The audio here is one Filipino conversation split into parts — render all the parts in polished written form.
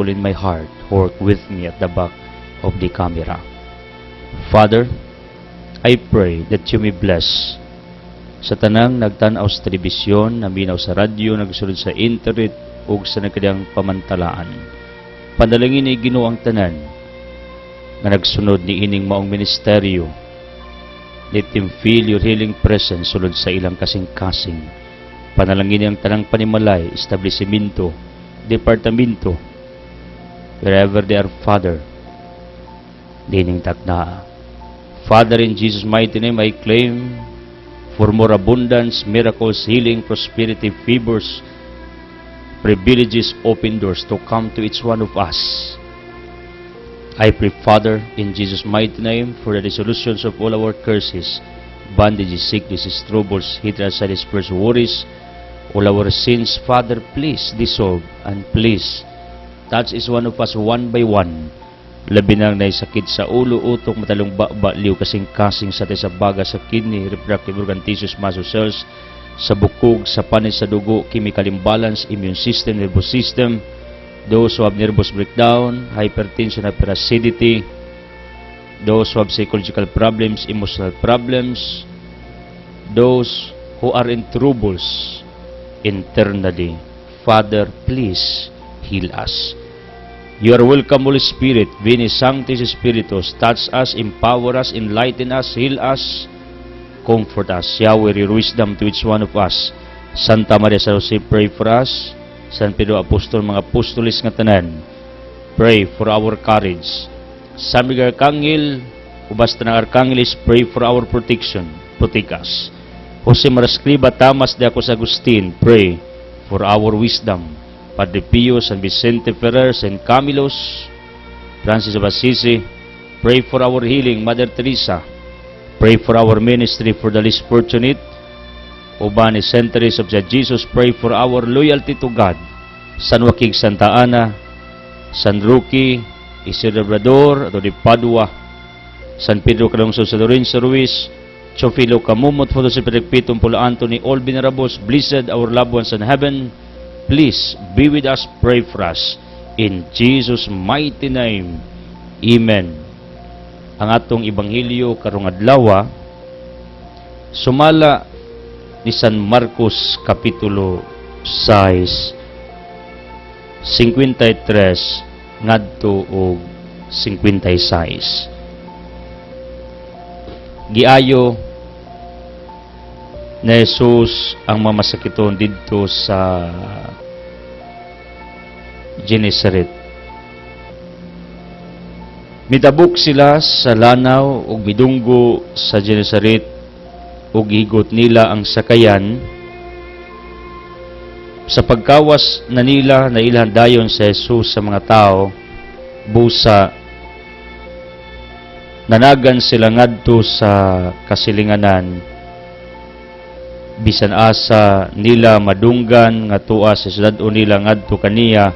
people in my heart who work with me at the back of the camera. Father, I pray that you may bless sa tanang nagtanaw sa telebisyon, naminaw sa radyo, nagsunod sa internet, o sa nagkadang pamantalaan. Panalangin ni Ginoo ang tanan na nagsunod ni ining maong ministeryo. Let them feel your healing presence sulod sa ilang kasing-kasing. Panalangin ang tanang panimalay, establishmento, departamento, wherever they are, Father, dining takna. Father, in Jesus' mighty name, I claim for more abundance, miracles, healing, prosperity, favors, privileges, open doors to come to each one of us. I pray, Father, in Jesus' mighty name, for the resolutions of all our curses, bondages, sicknesses, troubles, hatred, sadness, fears, worries, all our sins, Father, please dissolve and please touch each one of us one by one. Labi nang naisakit sa ulo, utok, matalong liw, kasing-kasing sa baga, sa kidney, reproductive organ, tissues, muscle cells, sa bukog, sa panis, sa dugo, chemical imbalance, immune system, nervous system, those who have nervous breakdown, hypertension, hyperacidity, those who have psychological problems, emotional problems, those who are in troubles internally. Father, please heal us. You are welcome, Holy Spirit. Veni Sanctis Spiritus, touch us, empower us, enlighten us, heal us, comfort us. Yahweh, your wisdom to each one of us. Santa Maria Sa Jose, pray for us. San Pedro Apostol, mga apostolis nga tanan, pray for our courage. San Miguel Arcangel, ubas ng Arcangelis, pray for our protection. Protect us. Jose Marascriba, Tamas de Acos Agustin, pray for our wisdom. Padre Pio, San Vicente Ferrer, San Camilos, Francis of Assisi, pray for our healing. Mother Teresa, pray for our ministry for the least fortunate. Ubani Centuries of Jesus, pray for our loyalty to God. San Joaquin Santa Ana, San Roque, Isidro Labrador, Ato de Padua, San Pedro Calungsod sa Lorenzo Ruiz, Chofilo Camumot, Foto si Pedricpitum, Polo Anthony, all venerables, blessed our loved ones in heaven, please be with us, pray for us. In Jesus' mighty name, Amen. Ang atong Ebanghelyo karong adlaw sumala ni San Marcos Kapitulo 6, 53 ngadto og 56. Giayo na Jesus ang mamasakiton didto sa Genesaret. Mitabok sila sa lanaw ug midunggo sa Genesaret ug gihigot nila ang sakayan. Sa pagkawas na nila na ilang dayon sa Jesus sa mga tao, busa nanagan sila ngadto sa kasilinganan, bisan asa nila madunggan nga tuwa sa syudad o nila ngadto kaniya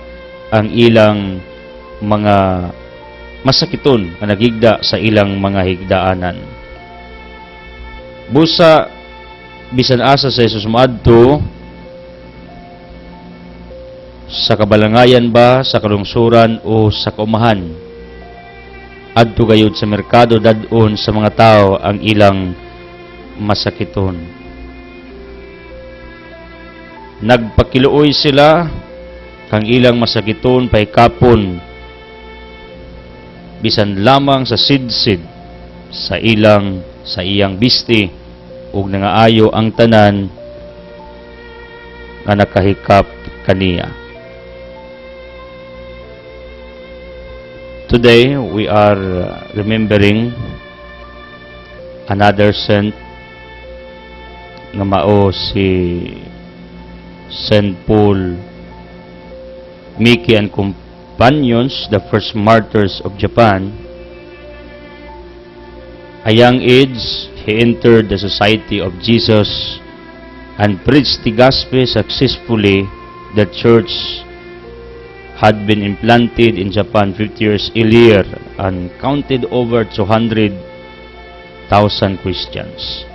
ang ilang mga masakiton nga nagigda sa ilang mga higdaanan. Busa bisan asa sa Jesus maadto sa kabalangayan ba, sa kalungsuran o sa kaumahan, adto gayud sa merkado dadon sa mga tao ang ilang masakiton. Nagpakiluoy sila kang ilang masakiton paikapon bisan lamang sa sidsid sa iyang bisti ug nangaayo ang tanan nga nakahikap kaniya. Today we are remembering another saint nga mao si Saint Paul Miki and companions, the first martyrs of Japan. A young age, he entered the Society of Jesus and preached the gospel successfully. The church had been implanted in Japan 50 years earlier and counted over 200,000 Christians.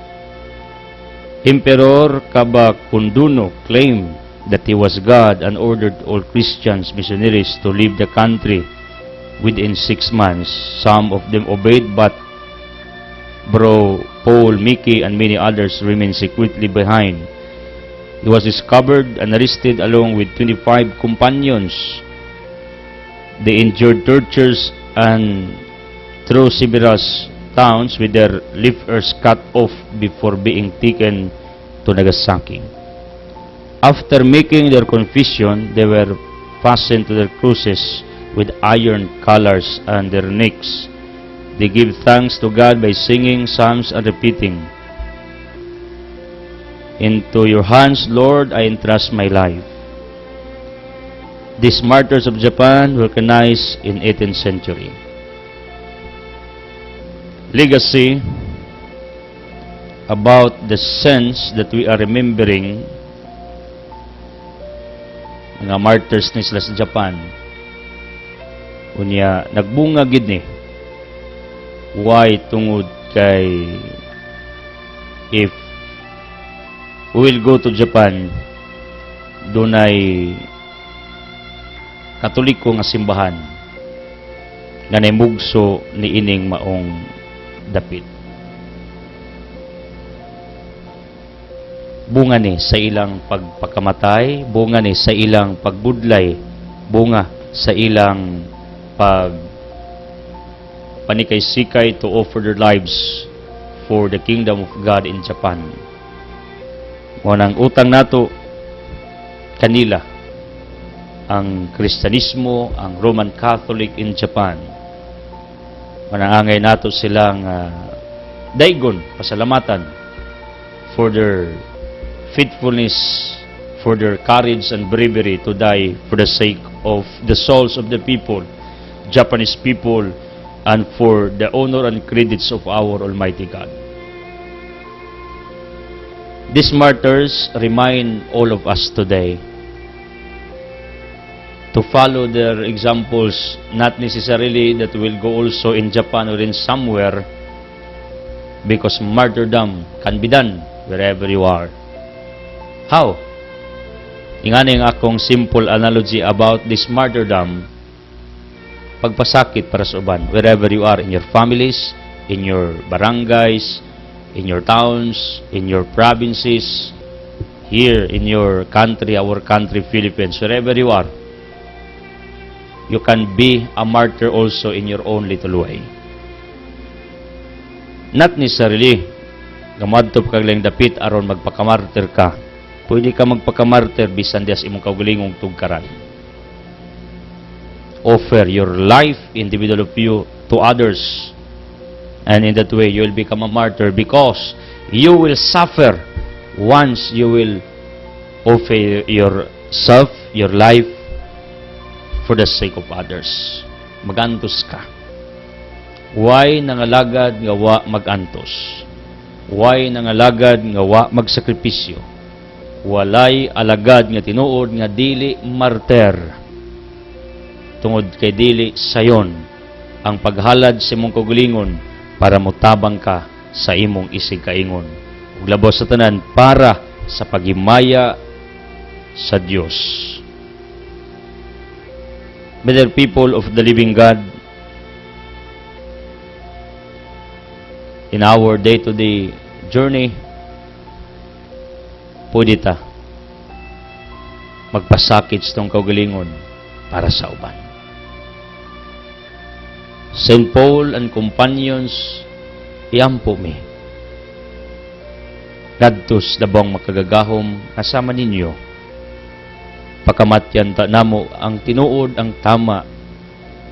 Emperor Kabakunduno claimed that he was God and ordered all Christians missionaries to leave the country within 6 months. Some of them obeyed, but Bro Paul, Mickey, and many others remained secretly behind. He was discovered and arrested along with 25 companions. They endured tortures and through several towns with their livers cut off before being taken to Nagasaki. After making their confession, they were fastened to their cruces with iron collars on their necks. They give thanks to God by singing psalms and repeating, "Into your hands, Lord, I entrust my life." These martyrs of Japan were recognized in 18th century. Legacy about the sense that we are remembering mga martyrs ni sila sa Japan. Unya, nagbunga gid ni. Why? Tungod kay if we will go to Japan, dunay Katoliko nga simbahan nga naimugso ni ining maong dapit. Bunga ni sa ilang pagpakamatay, bunga ni sa ilang pagbudlay, bunga sa ilang panikay-sikay to offer their lives for the kingdom of God in Japan. Nang utang nato kanila ang Kristyanismo, ang Roman Catholic in Japan. Manangangay nato silang daigon, pasalamatan for their faithfulness, for their courage and bravery to die for the sake of the souls of the people, Japanese people, and for the honor and credits of our Almighty God. These martyrs remind all of us today to follow their examples, not necessarily that we'll go also in Japan or in somewhere, because martyrdom can be done wherever you are. How? Ingani ang akong simple analogy about this martyrdom, pagpasakit para sa uban, wherever you are, in your families, in your barangays, in your towns, in your provinces, here in your country, our country, Philippines, wherever you are, you can be a martyr also in your own little way. Not necessarily, gamadtop kag lang dapit aron magpakamartyr ka. Pwede ka magpakamartyr bisan dias imong kaugalingong tugkaran. Offer your life, individual of you, to others. And in that way, you will become a martyr because you will suffer once you will offer yourself, your life, for the sake of others. Magantos ka. Why nangalagad nga wa magantos? Why nangalagad nga wa magsakripisyo? Walay alagad nga tinuod nga dili martir. Tungod kay dili sayon ang paghalad sa imong kaugalingon para motabang ka sa imong isig kaingon. Ug labos sa tanan para sa paghimaya sa Dios. Better people of the living God, in our day-to-day journey, pwede ta magpasakit sa itong kaugalingon para sa uban. St. Paul and companions, iampo mi. Kadtos dabang makagagahom kasama ninyo. Pakamatyan ta namo ang tinuod, ang tama,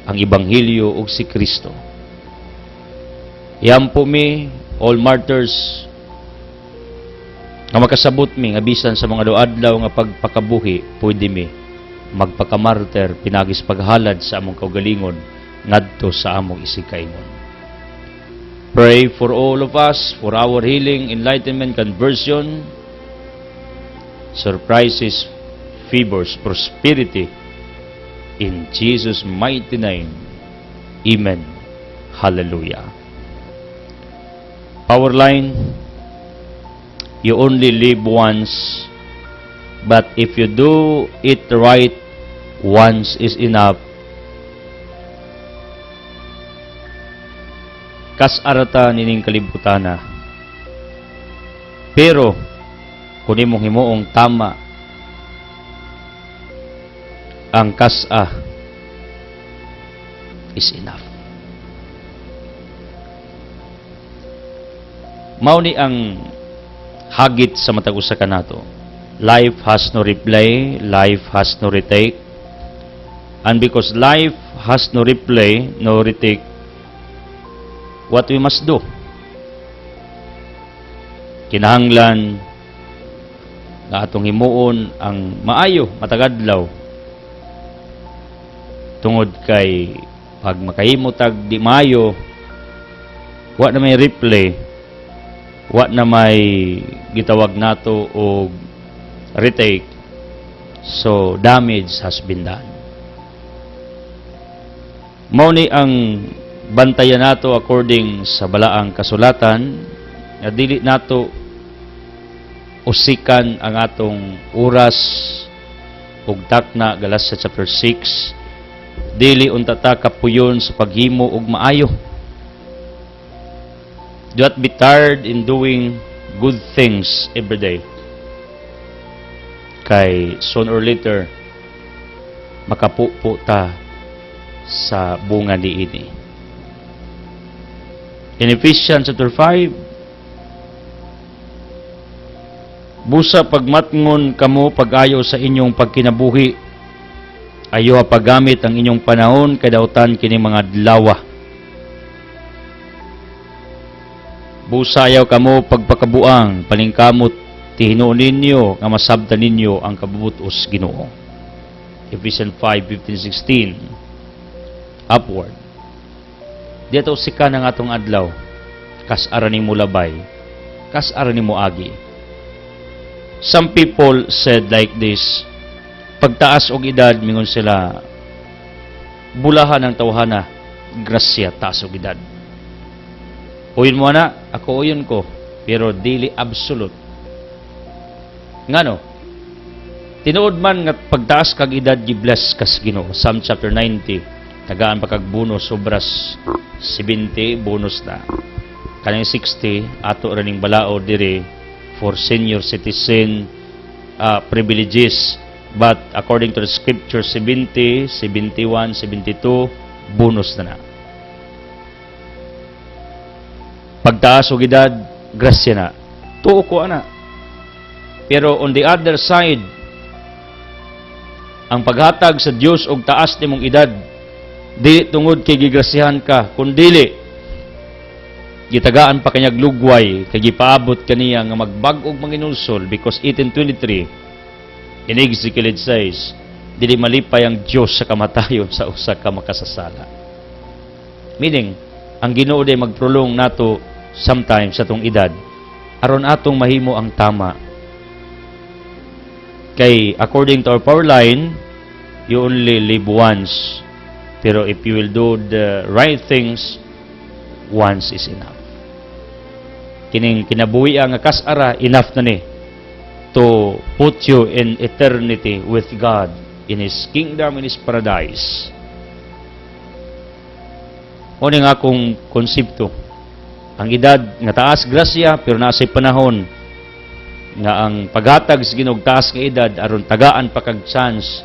ang Ebanghelyo ug si Kristo. Iampo mi, all martyrs, nga makasabot mi, nga bisan sa mga adlaw nga pagpakabuhi, pwede mi magpakamartyr pinagis paghalad sa among kaugalingon ngadto sa among isikaingon. Pray for all of us, for our healing, enlightenment, conversion, surprises, favors, prosperity, in Jesus' mighty name. Amen. Hallelujah. Power line, you only live once, But if you do it right, once is enough. Kas arata nining kalibutana. Pero kung imong himuong tama ang kasa is enough. Mao ni ang hagit sa matag usa kanato. Life has no replay, life has no retake. And because life has no replay, no retake, what we must do? Kinahanglan nga atong himuon ang maayo, matagadlaw. Tungod kay pag makahimo tag di maayo, wa na may replay, wa na may gitawag nato og retake. So damage has been done. Mao ni ang bantayan nato according sa balaang kasulatan nga dili nato usikan ang atong oras ug takna. Galatia chapter 6, dili untata kapuyon sa paghimo og maayo. Do not be tired in doing good things every day. Kay sooner or later makapupo ta sa bunga niini. In Ephesians chapter 5, busa pagmatngon kamo pag-ayo sa inyong pagkinabuhi, ayo pagamit ang inyong panahon kay dautan kini mga adlaw. Busa ayaw kamo pagpakabuang palingkamot ti hinuon ninyo nga masabtan ninyo ang kabubutos Ginoo. Ephesians 5:15-16 upward. Dito sika ng atong adlaw, kas ara nimo labay, kas ara nimo agi. Some people said like this, pagtaas og edad, mingon sila, bulahan ang tawhana, grasya, taas og edad. Uyon mo na, ako uyon ko, pero dili absolute. Ngano? Tinuod man nga pagtaas kag edad, gi-bless kas Ginoo. Psalm chapter 90, tagaan pa kag bonus, sobras 70, bonus na. Kanang 60, ato raning balao dire for senior citizen privileges. But according to the scripture, 70, 71, 72, bonus na. Pagtaas og edad, grasya na. Tuo ko ana. Pero on the other side, ang paghatag sa Dios og taas nimong edad, dili tungod kay gigrasyahan ka, kundi gitagaan pa kanyag lugway, kay gipaabot kaniya nga magbag-og manginulsol, because 18:23 in Ezekiel it says, dili malipay ang Dios sa kamatayon sa usa ka makasasala. Meaning, ang Ginoo day magprolong nato sometimes sa tong edad aron atong mahimo ang tama. Kay according to our power line, you only live once. Pero if you will do the right things, once is enough. Kining kinabuhi nga kasara, enough na ni to put you in eternity with God in His kingdom, in His paradise. O nga akong konsepto. Ang edad nga taas grasya, pero nasa panahon nga ang paghatag sa Ginoo taas nga edad aron tagaan pa kag chance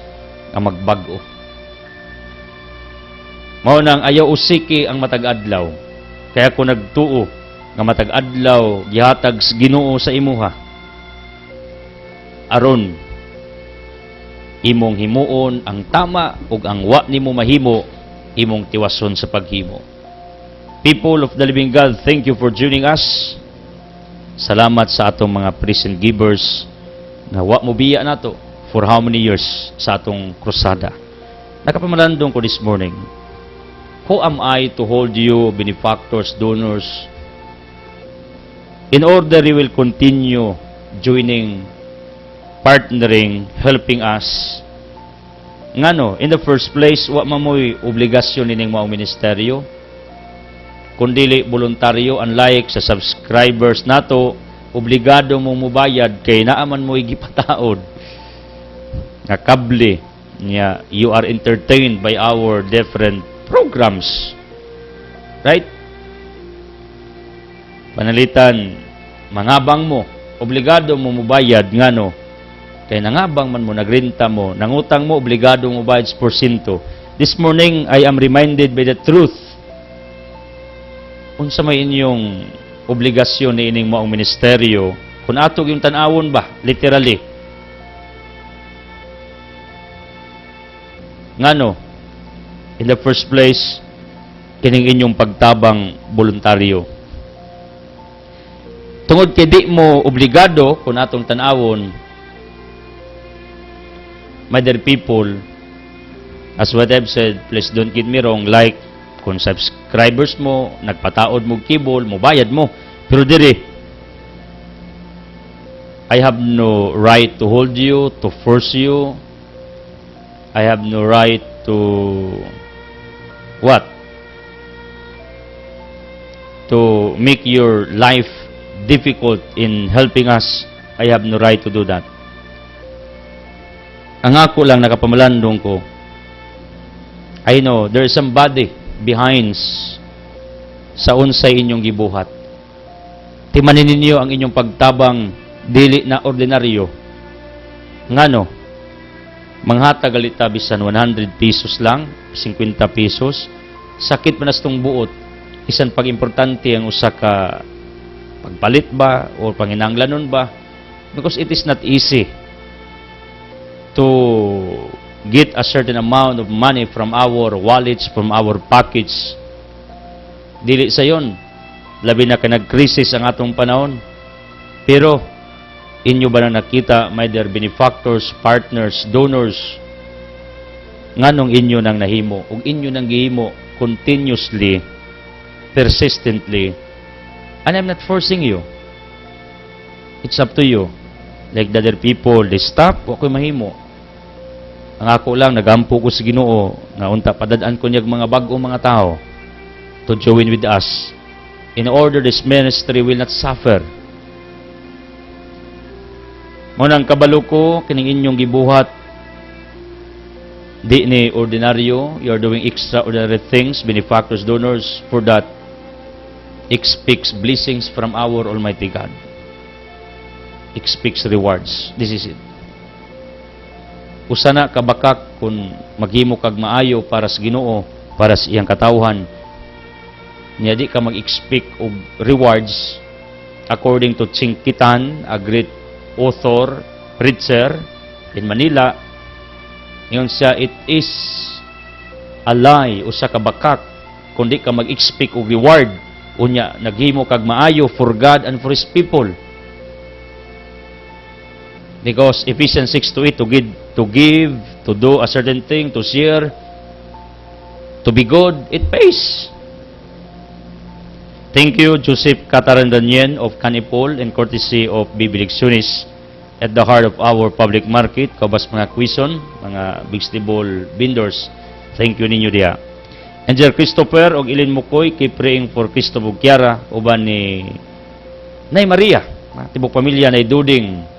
nga magbag-o. Mao nang ayaw usiki ang matag adlaw. Kaya kung nagtuo nga matag adlaw gihatag sa Ginoo sa imuha, aron imong himuon ang tama ug ang wa nimo mahimo, imong tiwason sa paghimo. People of the living God, thank you for joining us. Salamat sa atong mga present givers na wa mo biya nato for how many years sa atong krusada. Nakapamalandong ko this morning, who am I to hold you, benefactors, donors, in order you will continue joining, partnering, helping us? Ngano, in the first place, wa mamoy obligasyon nining maong ministeryo, kundili voluntaryo, unlike sa subscribers nato, obligado mong mubayad kay naaman mo igipataod. nga kable niya, you are entertained by our different programs. Right? Panalitan, mangabang mo, obligado mo mubayad, ngano? Kaya nangabang man mo, nagrenta mo, nangutang mo, obligado mo bayad sa porsyento. This morning, I am reminded by the truth. Unsa may inyong obligasyon ni ining moong ministeryo, kung atog yung tanawon ba, literally. Ngano? In the first place, kining inyong pagtabang voluntaryo. Tungod kay di mo obligado kung atong tanawon, my dear people, as what I've said, please don't get me wrong, like, kung subscribers mo, nagpataod mo kibol, mo bayad mo. Pero diri, I have no right to hold you, to force you. I have no right to what? To make your life difficult in helping us. I have no right to do that. Ang ako lang nakapamalandong ko, I know there is somebody behind sa unsay inyong gibuhat. Timanin ninyo ang inyong pagtabang dili na ordinaryo. Ngano? Manghatag alita bisan 100 pesos lang, 50 pesos. Sakit man tong buot. Isan pag-importante ang usa ka pagpalit ba o panginanglanon ba? Because it is not easy to get a certain amount of money from our wallets, from our pockets. Dili sa yon. Labi na ka nag-crisis ang atong panahon. Pero, inyo ba na nakita, my dear benefactors, partners, donors, nganong inyo nang nahimo, ug inyo nang gihimo continuously, persistently, and I'm not forcing you. It's up to you. Like the other people, they stop, wa ko'y mahimo. Ang ako lang, nagampo ko sa Ginoo, nga unta padadaan ko niyag mga bag-o mga tao to join with us, in order this ministry will not suffer. Munang kabalo ko, kining inyong gibuhat, di ni ordinaryo, you are doing extraordinary things, benefactors, donors, for that, expects blessings from our Almighty God. Expects rewards. This is it. Usana kabakak kung maghimo kag maayo para sa Ginoo, para sa iyang katawhan, niya di ka mag-expect og rewards according to Chinkitan, a great author, preacher in Manila. Ngayon siya, it is a lie, usa ka bakak, kundi ka mag-expect og reward, unya naghimo kag maayo for God and for His people. Because Ephesians 6:8, to give, to do a certain thing, to share, to be good, it pays. Thank you, Joseph Catarandanien of Canipol, and courtesy of Bibiliccionis at the heart of our public market, kabas mga quizon, mga vegetable vendors. Thank you ninyo diya. Angel Christopher og Ilin Mukoy, keep praying for Cristo Bugyara, uban ni Nay Maria, tibok pamilya, Nay Duding,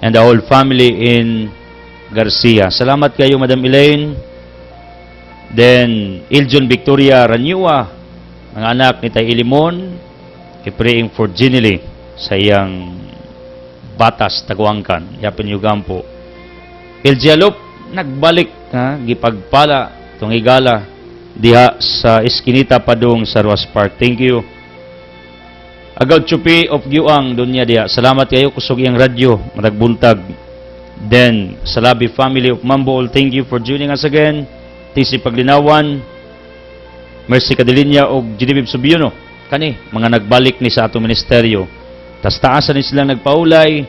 and the whole family in Garcia. Salamat kayo, Madam Elaine. Then, Iljon Victoria Ranyua, ang anak ni Tay Ilimon, i-praying for Ginily sa iyang batas, Taguangkan, Yapin Yugampo. Iljalop, nagbalik, gipagpala, itong higala, diha sa Eskinita Padung sa Ruas Park. Thank you. Agad Chupi of Giuang, dunya diha. Salamat kayo, kusog iyang radyo, maragbuntag. Then, Salabi family of Mambol, thank you for joining us again. TC Paglinawan, Mercy Cadilinya o Genevieve Subiono, kani, mga nagbalik ni sa atong ministeryo. Tas taasan ni silang nagpaulay,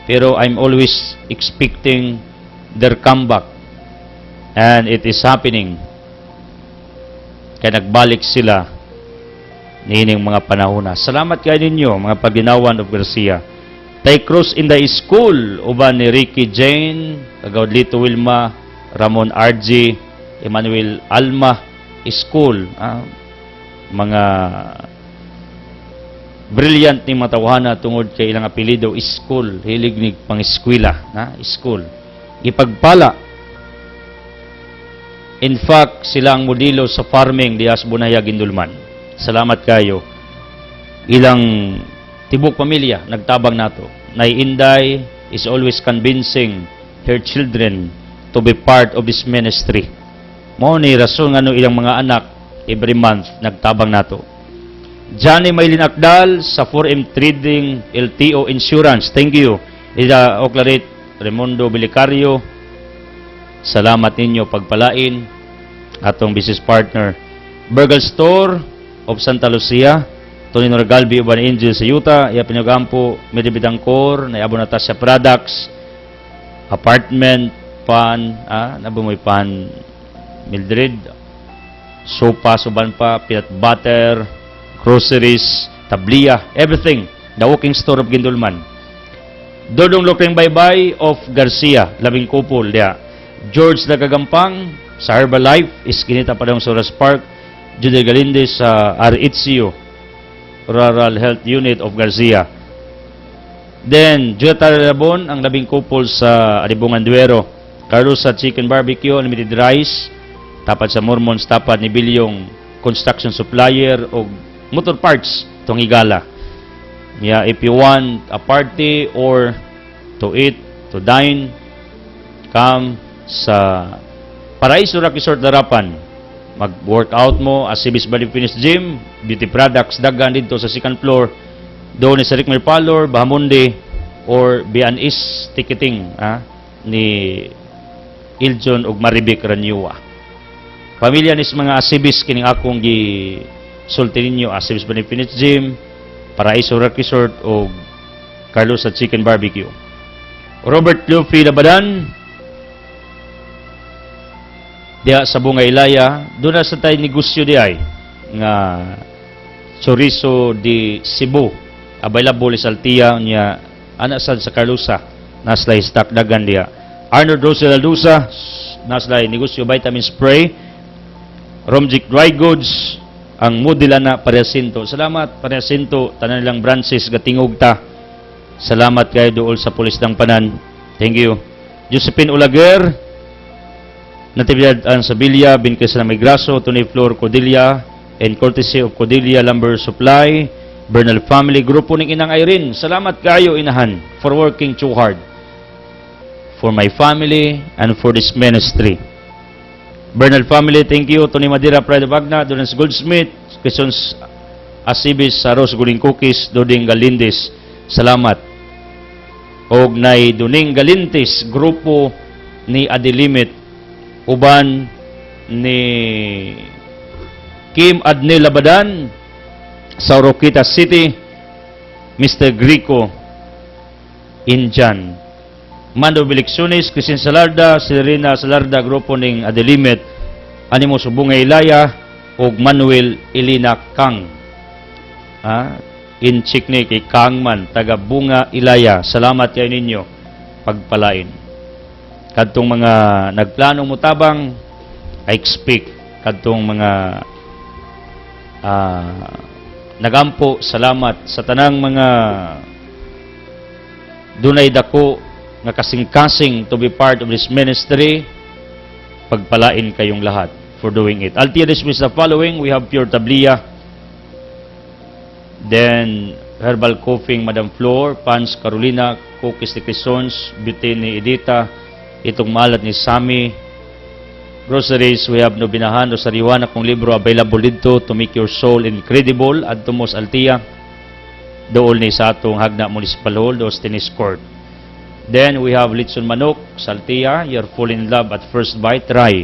pero I'm always expecting their comeback. And it is happening. Kaya nagbalik sila niining mga panahona. Salamat kayo ninyo, mga Paglinawan of Garcia. Tay Cruz in the school, uban ni Ricky Jane, kagawad Lito Wilma, Ramon RG, Emmanuel Alma, school, mga brilliant ni matawhana tungod kay ilang apelido, school, hilig ni pang-eskwela, school. ipagpala. In fact, sila ang modelo sa farming dias Bunaya, Gindulman. Salamat kayo. Ilang tibok pamilya nagtabang nato. Nay Inday is always convincing her children to be part of this ministry. Mao ni rason ngano ilang mga anak every month nagtabang nato. Johnny Maylin Akdal sa 4M Trading LTO Insurance. Thank you. Ida Oclaret Raimundo Bilicario. Salamat ninyo pagpalain. Atong business partner Burger Store of Santa Lucia, Tonino Regalbi Uban Angel sa Utah, iya pinagampo Medibidangkor, nayabo na ta siya products, apartment, pan, nabumoy pan, Mildred, sopa, suban pa, peanut butter, groceries, tablia, everything. The walking store of Gindulman. Dodong Lokring Baybay of Garcia, Labing Kupol, dia. George Nagagampang, sa Herbalife, iskinita pa daw sa Soras Park, Judy Galindez sa RHCO, Rural Health Unit of Garcia. Then, Jota Labon, ang Labing Kupol sa Adibungan Duero, Carlos sa Chicken Barbecue, Unlimited Rice, tapat sa Mormons, tapat ni Bilyong Construction Supplier o Motor Parts, itong Higala. Yeah, if you want a party or to eat, to dine, come sa Paraiso Rock Resort Darapan. Mag-workout mo, Asibis Body Fitness Gym, beauty products, dagan dito sa second floor. Doon sa Rickmer Parlor, Bahamundi, or B&S ticketing ni Iljon ug Maribik Ranyua. Pamilya nis mga Asibis kining akong gisulti ninyo, Asibis Body Fitness Gym, Paraiso Rock Resort o Carlos at Chicken Barbecue. Robert Luffy Labadan, diya sa Bunga Ilaya, doon na sa tayo negosyo di ay nga chorizo di Cebu, available sa Altia niya, anasan sa Carlusa, naslay stock dagan diya. Arnold Rosel Aldusa, naslay negosyo vitamin spray, Romjic Dry Goods, ang Modila na Pariasinto. Salamat Pariasinto, tanan nilang branches gatingog ta. Salamat kayo dool sa pulis ng Panan. Thank you. Josephine Ulager, Natividad ang Sabilla, Binkes na Migraso, Tony Flor Codilia, and courtesy of Codilia Lumber Supply, Bernal Family, Grupo ng Inang Irene. Salamat kayo, inahan, for working too hard for my family and for this ministry. Bernal Family, thank you. Tony Madira, Pride of Agna, Donans Goldsmith, Questions Asibis, Saros Guling Cookies, Doding Galindis. Salamat. Og nay Duning Galintis, grupo ni Adilimit, uban ni Kim Adne Labadan sa Oroquita City, Mr. Grico Injan, Mando Biliksunis, Christine Salarda, Serena Salarda, grupo ning Adelimet, Animo Subunga Ilaya, ug Manuel Elina Kang. In Chikni kay Kangman, taga Bunga Ilaya. Salamat kayo ninyo, pagpalain. Kadtong mga nagplanong mutabang, I expect kadtong mga nagampo, salamat sa tanang mga dunay dako nga kasing-kasing to be part of this ministry. Pagpalain kayong lahat for doing it. Altia dismiss the following. We have Pure Tablia, then Herbal Coughing Madam Flor, Pans Carolina, Cookies de Crisons, Beauty ni Edita, itong malat ni Sami. Groceries, we have no binahan o sariwan akong libro available dito, To Make Your Soul Incredible, at Tumos Altia, dool ni sa atong Hagna Municipal Hall, doos Tennis Court. Then we have Litson Manok sa Altia, You're Fall in Love at First Bite, Try,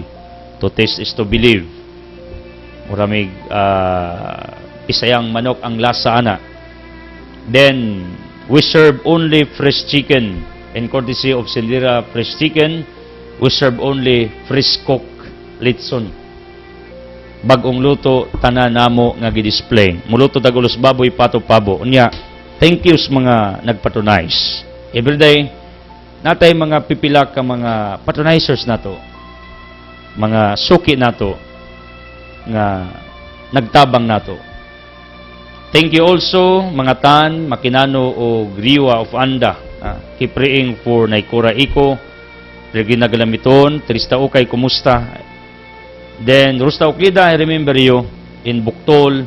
To Taste is to Believe. Muramig isayang manok ang lasa ana. Then we serve only fresh chicken, in courtesy of Sindira Fresh Chicken. We serve only fresh cook litson. Bagong luto, tanan namo nga gi-display. Muluto dagulos baboy, pato pabo. Unya, thank you sa mga nagpatronize. Everyday, natay mga pipila ka mga patronizers nato. Mga suki nato nga nagtabang nato. Thank you also, mga Tan, Makinano o Griwa of Anda. Keep praying for Naikura Iko, Regina Galamiton, Trista Ukay, kumusta? Then, Rusta Uklida, I remember you in Buktol.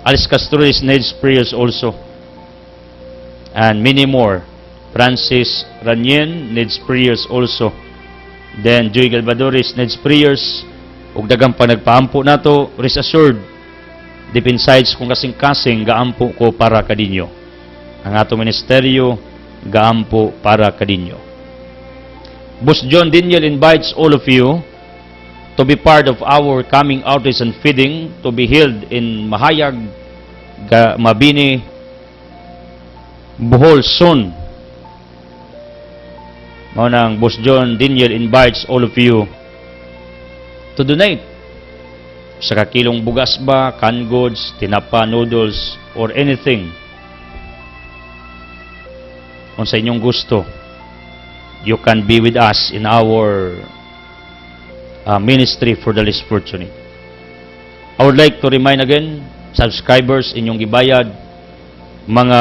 Alice Castrones needs prayers also. And many more. Francis Ranyen needs prayers also. Then, Joy Galvadores needs prayers. Ug dagang pa nagpaampo nato, rest assured, deep insides kung kasing-kasing, gaampo ko para kadinyo. Ang ato ministeryo, gaampo para kadinyo. Boss John Daniel invites all of you to be part of our coming outreach and feeding to be held in Mahayag, Mabini, Bohol soon. Maunang Boss John Daniel invites all of you to donate sa kakilong bugas ba, canned goods, tinapa, noodles, or anything kung sa inyong gusto. You can be with us in our ministry for the less fortunate. I would like to remind again, subscribers, inyong gibayad, mga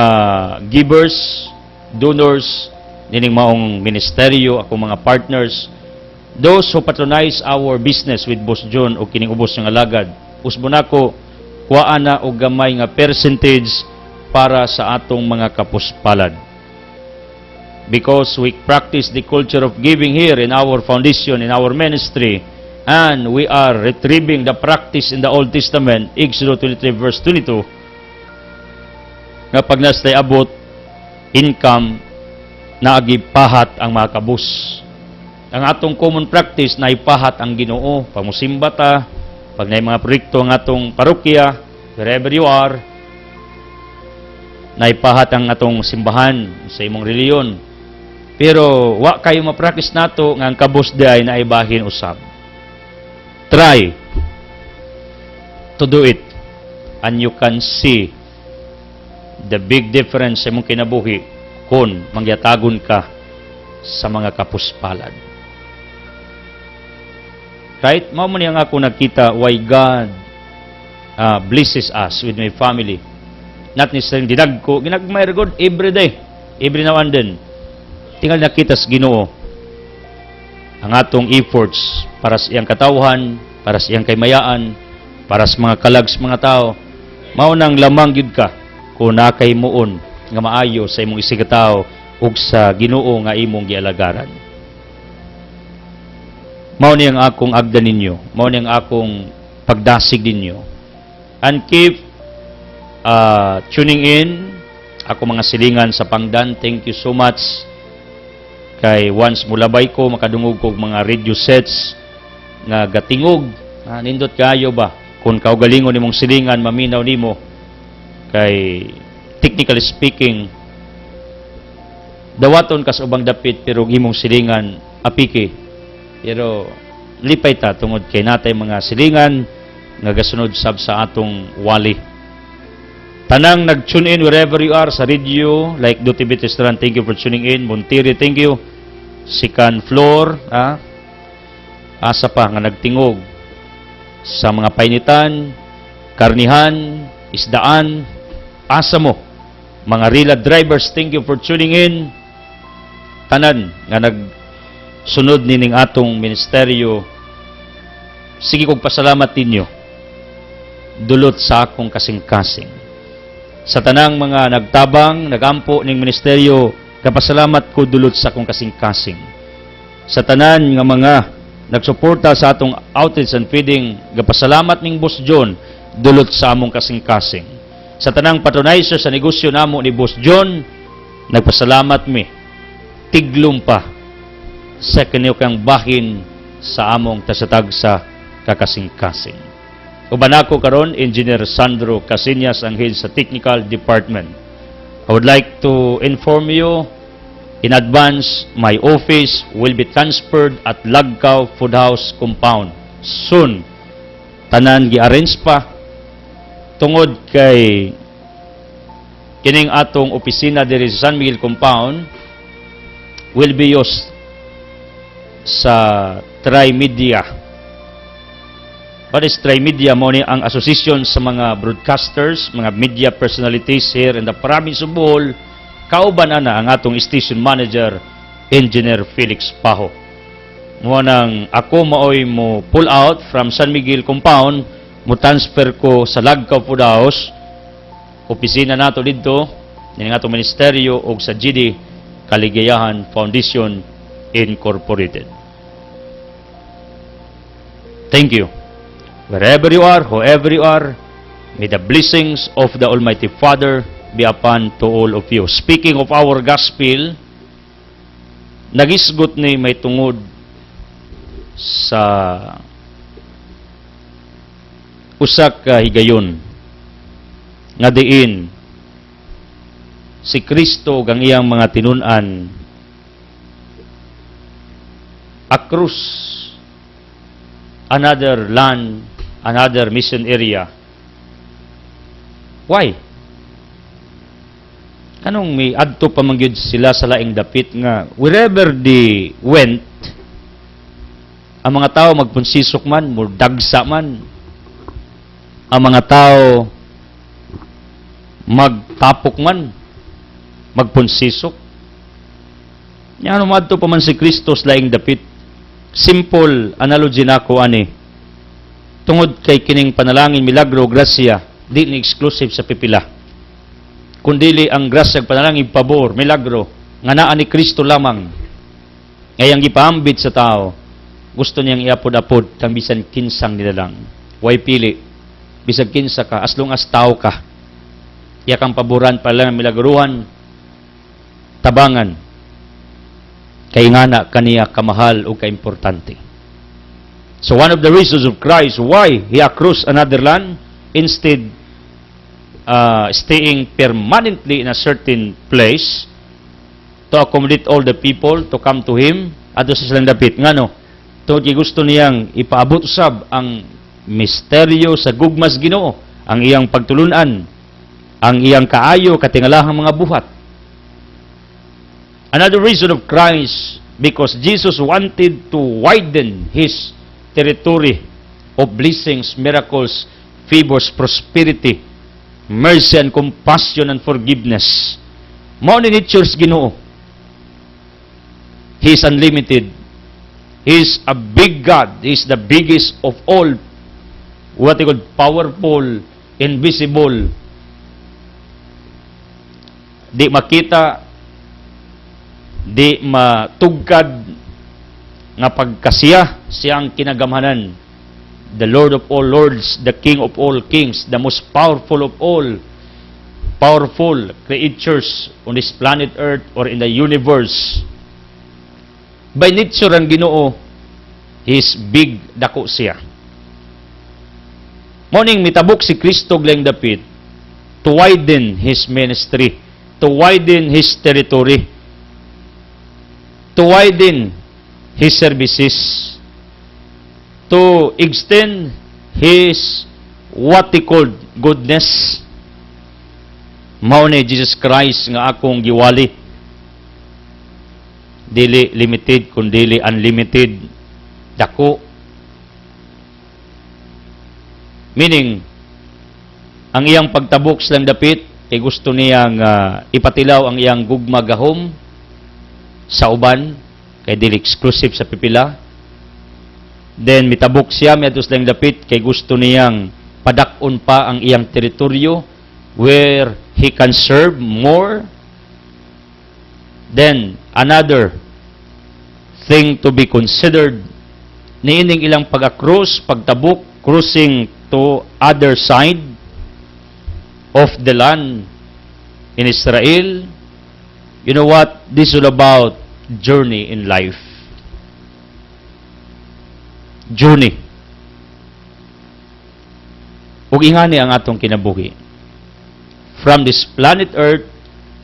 givers, donors, nining maong ministeryo, ako mga partners, those who patronize our business with Boss John o kining ubos ng alagad, usbo na ko, kuhaan na o gamay nga percentage para sa atong mga kapuspalad. Because we practice the culture of giving here in our foundation, in our ministry, and we are retrieving the practice in the Old Testament, Exodus 23 verse 22, nga pag nastay abot, income, naagipahat ang mga kabus. Ang atong common practice na ipahat ang Ginoo, pamusimba ta, pag na mga proyekto ang atong parokya, wherever you are, na ipahat ang atong simbahan sa imong reliyon. Pero wa kayo ma-practice nato nga ang kabus di ay naibahin usab. Try to do it and you can see the big difference sa imong kinabuhi kung mangyatagon ka sa mga kapuspalad. Right? Mao man yang ako nakita why God blesses us with my family. Not necessarily didag ko, ginagmay good every day, every now and then. Tingal nakita sa Ginoo ang atong efforts para sa iyang katawhan, para sa iyang kaymayaan, para sa mga kalags mga tao. Mao nang lamang gyud ka kung nakay muon nga maayo sa imong isigataw ug sa Ginoo nga imong gialagaran. Mao ni ang akong agdan ninyo, mao ni ang akong pagdasig ninyo. And keep tuning in ako mga silingan sa Pangdan. Thank you so much. Kay once mulabay ko, makadungog ko mga radio sets nga gatingog. Nindot kayo ba? Kung kaugalingon nimong silingan, maminaw nimo. Kay technically speaking, dawaton kas ubang dapit pero himong silingan apiki. Pero lipay ta tungod kay natay mga silingan nga gasunod sab sa atong wali. Tanang nag-tune in wherever you are sa radio, like Dutibit Restaurant, thank you for tuning in. Montiri, thank you. Second floor, asa pa nga nagtingog sa mga painitan, karnihan, isdaan, asa mo. Mga rila drivers, thank you for tuning in. Tanan nga nagsunod nining atong ministeryo. Sige kog pasalamat ninyo. Dulot sa akong kasing-kasing. Sa tanang mga nagtabang, nagampo ning ministeryo, kapasalamat ko dulot sa akong kasing-kasing. Sa tanan nga mga nagsuporta sa atong outreach and feeding, kapasalamat ning Boss John, dulot sa among kasing-kasing. Sa tanang patronizer sa negosyo namo ni Boss John, nagpasalamat mi. Tiglom pa sa kanyo kang bahin sa among tasatag sa kakasing-kasing. Uban ako karon, Engineer Sandro Casinas, ang head sa Technical Department. I would like to inform you in advance, my office will be transferred at Lagkaw Food House Compound. Soon, tanan gi-arrange pa tungod kay kining atong opisina diri sa San Miguel Compound will be used sa Trimedia. What is Trimedia? Mo ni ang association sa mga broadcasters, mga media personalities here in the province of Bohol. Kauban ana ang atong station manager Engineer Felix Paho. Mo nang ako maoy mo pull out from San Miguel compound, mo transfer ko sa Lagkaw Food House, opisina nato dito, ning atong ministeryo og sa GD Kaligayahan Foundation Incorporated. Thank you. Wherever you are, whoever you are, may the blessings of the Almighty Father be upon to all of you. Speaking of our gospel, nagisgot ni may tungod sa usak ka higayon nga diin si Kristo ug ang iyang mga tinun-an across another land, another mission area. Why? Anong may adto pa man gyud sila sa laing dapit nga wherever they went, ang mga tao magpunsisok man, mudagsa man. Ang mga tao magtapok man, magpunsisok. Nya ano madto pa man si Kristo sa laing dapit. Simple analogy nako ani. Tungod kay kining panalangin milagro grasya, di ni exclusive sa pipila. Kundili ang grasya panalangin pabor, milagro nga naa ni Kristo lamang. Ngayang gipaambit sa tao, gusto niyang iapod-apod kang bisan kinsang nilalang. Way pili. Bisag kinsa ka, as long as tao ka. Iya kang paboran pala ng milagruhan, tabangan. Kay ngana kaniya kamahal o kaimportante. So one of the reasons of Christ why He across another land instead staying permanently in a certain place to accommodate all the people to come to Him, ato sa silang dapit. Ngano? Tungod kay gusto niyang ipaabot usab ang misteryo sa gugmas Ginoo, ang iyang pagtulunan, ang iyang kaayo katingalahang mga buhat. Another reason of Christ, because Jesus wanted to widen His territory of blessings, miracles, favors, prosperity, mercy and compassion and forgiveness. Mao ni nature's Ginoo. He is unlimited. He is a big God. He is the biggest of all, what they call powerful, invisible. Di makita, di matugkad nga pagkasiya siyang kinagamhanan. The Lord of all lords, the King of all kings, the most powerful of all powerful creatures on this planet Earth or in the universe. By nature ang Ginoo, He is big, dako siya. Morning mitabok si Kristo glang dapit to widen His ministry, to widen His territory, to widen His services, to extend His what He called goodness. Mao ni Jesus Christ nga akong giwali. Dili limited kundi unlimited, dako. Meaning ang iyang pagtabok silang dapit kay gusto niyang ipatilaw ang iyang gugma gahom sa uban kay dili exclusive sa pipila. Then mitabok siya miadto silang dapit kay gusto niyang padak-on pa ang iyang teritoryo where He can serve more. Then another thing to be considered, niining ilang pag-across, pagtabok, crossing to other side of the land in Israel. You know what? This is all about journey in life. Journey. Ug ingani ang atong kinabuhi. From this planet Earth,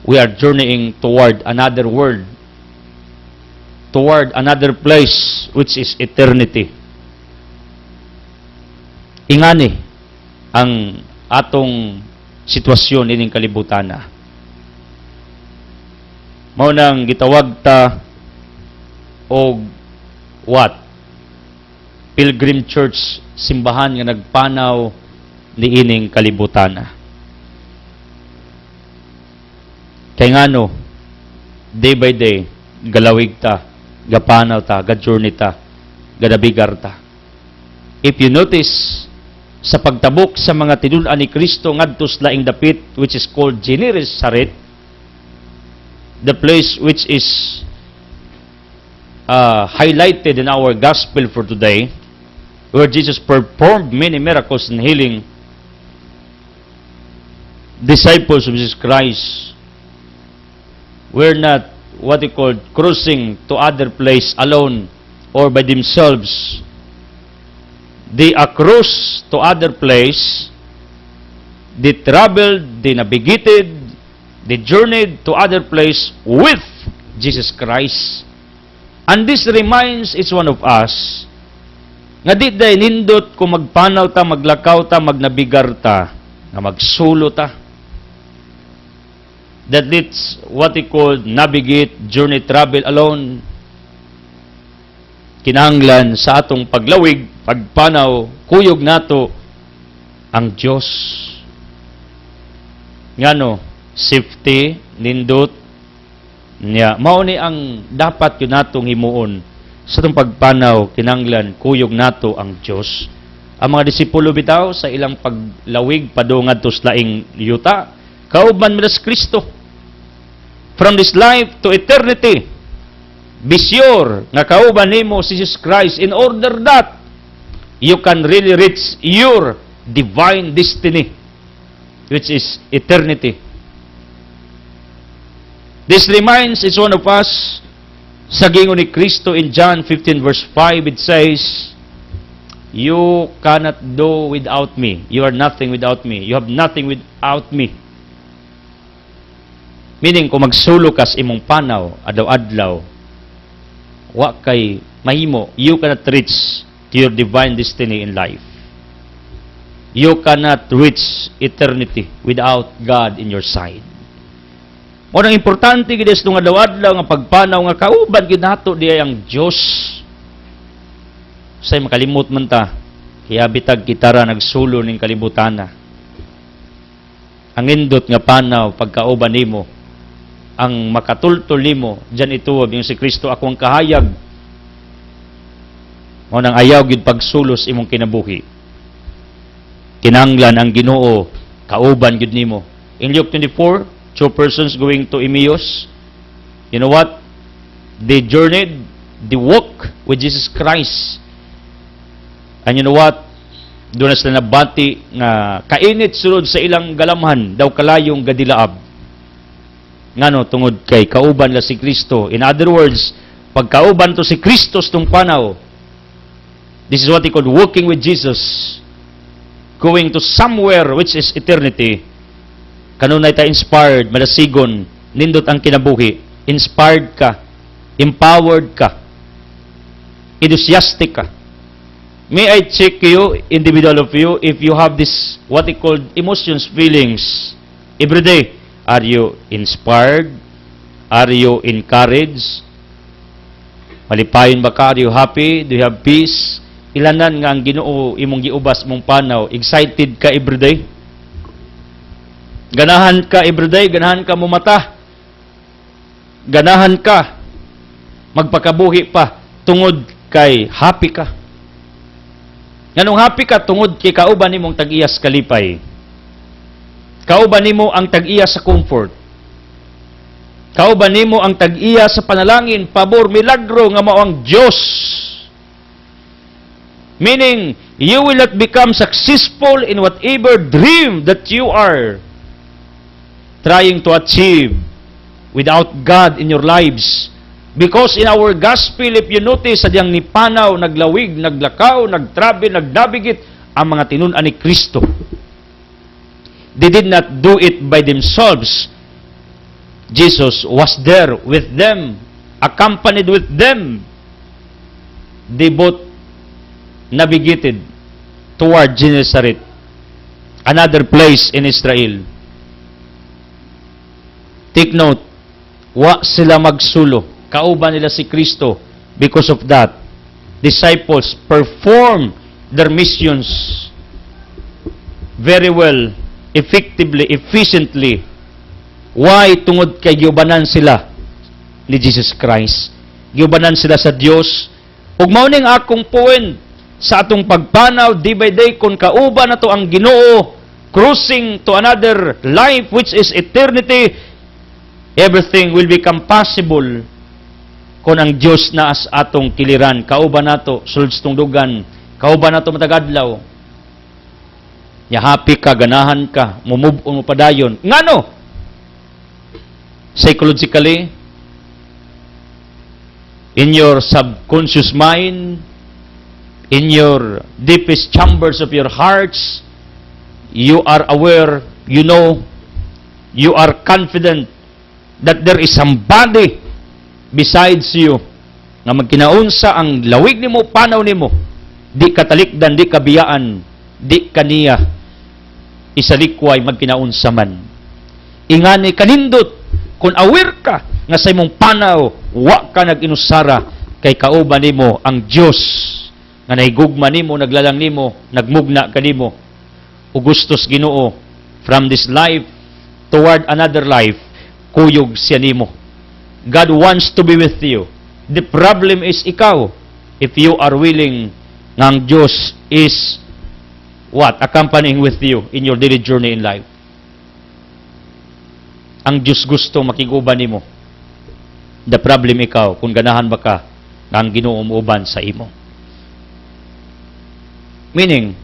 we are journeying toward another world, toward another place, which is eternity. Ingani ang atong sitwasyon ining kalibutan na. Mao nang gitawag ta og what? Pilgrim Church, simbahan nga nagpanaw niining kalibutan na. Kay ngano, day by day, galawig ta, gapanaw ta, ga-journey ta, gadabigar ta. If you notice, sa pagtabok sa mga tinun-an ni Kristo ngadto sa laing dapit, which is called Gennesaret, the place which is highlighted in our gospel for today, where Jesus performed many miracles in healing disciples of Jesus Christ, were not what they called crossing to other place alone or by themselves. They across to other place, they traveled, they navigated, they journeyed to other place with Jesus Christ. And this reminds each one of us nga di day nindot kung magpanaw ta, maglakaw ta, magnabigar ta, nga magsulo ta. That it's what they call navigate, journey, travel alone. Kinahanglan sa atong paglawig, pagpanaw, kuyog nato ang Diyos. Ngano, safety, nindot, niya. Mao ni ang dapat yun natong himuon. Sa itong pagpanaw, kinahanglan, kuyog nato ang Diyos. Ang mga disipulo bitaw sa ilang paglawig, padungad to sa laing yuta, kauban mo sa Kristo. From this life to eternity, be sure nga kauban nimo si Jesus Christ in order that you can really reach your divine destiny, which is eternity. This reminds each one of us sa gingon ni Kristo in John 15 verse 5, it says, you cannot do without me. You are nothing without me. You have nothing without me. Meaning, kung magsulo kas imong panaw, adlaw-adlaw, wa kay mahimo, you cannot reach to your divine destiny in life. You cannot reach eternity without God in your side. Mo nang importante gid is nga adlaw-adlaw nga pagpanaw nga kauban gid nato diay ang Dios. Say makalimot man ta, kaya bitag kitara nagsulo ning kalibutana. Ang indot nga panaw pagkauban nimo, ang makatultol nimo diyan ituob yung si Kristo akong kahayag. Mo nang ayaw gid pagsulos imong kinabuhi. Kinahanglan ang Ginoo kauban gid nimo. In Luke 24, two persons going to Emmaus. You know what? They journeyed, they walked with Jesus Christ. And you know what? Doon na sila nabati nga kainit sulod sa ilang galamhan daw kalayong gadilaab. Ngano tungod kay kauban la si Kristo. In other words, pag kauban to si Kristo tong panaw, this is what they call walking with Jesus, going to somewhere which is eternity. Kanunay ta inspired, malasigon, nindot ang kinabuhi, inspired ka, empowered ka, enthusiastic ka. May I check you, individual of you, if you have this, what they call emotions, feelings, every day. Are you inspired? Are you encouraged? Malipayon ba ka? Are you happy? Do you have peace? Ilanan nga ang Ginoo imong giubas mong panaw. Excited ka everyday? Ganahan ka everyday? Ganahan ka mumata? Ganahan ka magpakabuhi pa tungod kay happy ka? Nganong happy ka tungod kay kauban nimong tag-iyas kalipay? Kauban nimo ang tag-iya sa comfort. Kauban nimo ang tag-iya sa panalangin, pabor, milagro nga mao ang Dios. Meaning, you will not become successful in whatever dream that you are trying to achieve without God in your lives. Because in our gospel, if you notice, sadyang nipanaw, naglawig, naglakaw, nagtravel, nagnavigate ang mga tinun-an ni Kristo. They did not do it by themselves. Jesus was there with them, accompanied with them. They both navigated toward Gennesaret, another place in Israel. Take note, wa sila magsulo. Kauban nila si Kristo. Because of that, disciples perform their missions very well, effectively, efficiently. Why? Tungod kay giubanan sila ni Jesus Christ. Giubanan sila sa Dios. Ug mao ning akong point sa atong pagpanaw day by day kung kauban nato ang Ginoo, cruising to another life which is eternity, everything will become possible kung ang Dios na as atong kiliran. Kauban nato sulod sa tungdugan, kauban nato matagadlaw. Ya happy ka, ganahan ka, mumove on mo padayon. Ngano? Psychologically, in your subconscious mind, in your deepest chambers of your hearts, you are aware, you know, you are confident that there is somebody besides you nga magkinaunsa ang lawig nimo, panaw nimo, di katalikdan, di kabiyaan, di kaniya isalikway magkinaunsa man. Ingani kanindot kung aware ka nga sa imong panaw wa ka nag-inusara kay kauban nimo ang Dios nga nahigugma nimo, naglalang nimo, nagmugna kanimo. O gustos Ginoo from this life toward another life, kuyog siya nimo. God wants to be with you. The problem is ikaw, if you are willing nga ang Diyos is what? Accompanying with you in your daily journey in life. Ang Diyos gusto makiguban nimo. The problem ikaw, kung ganahan ba ka nga ang Ginoo umuuban sa imo. Meaning,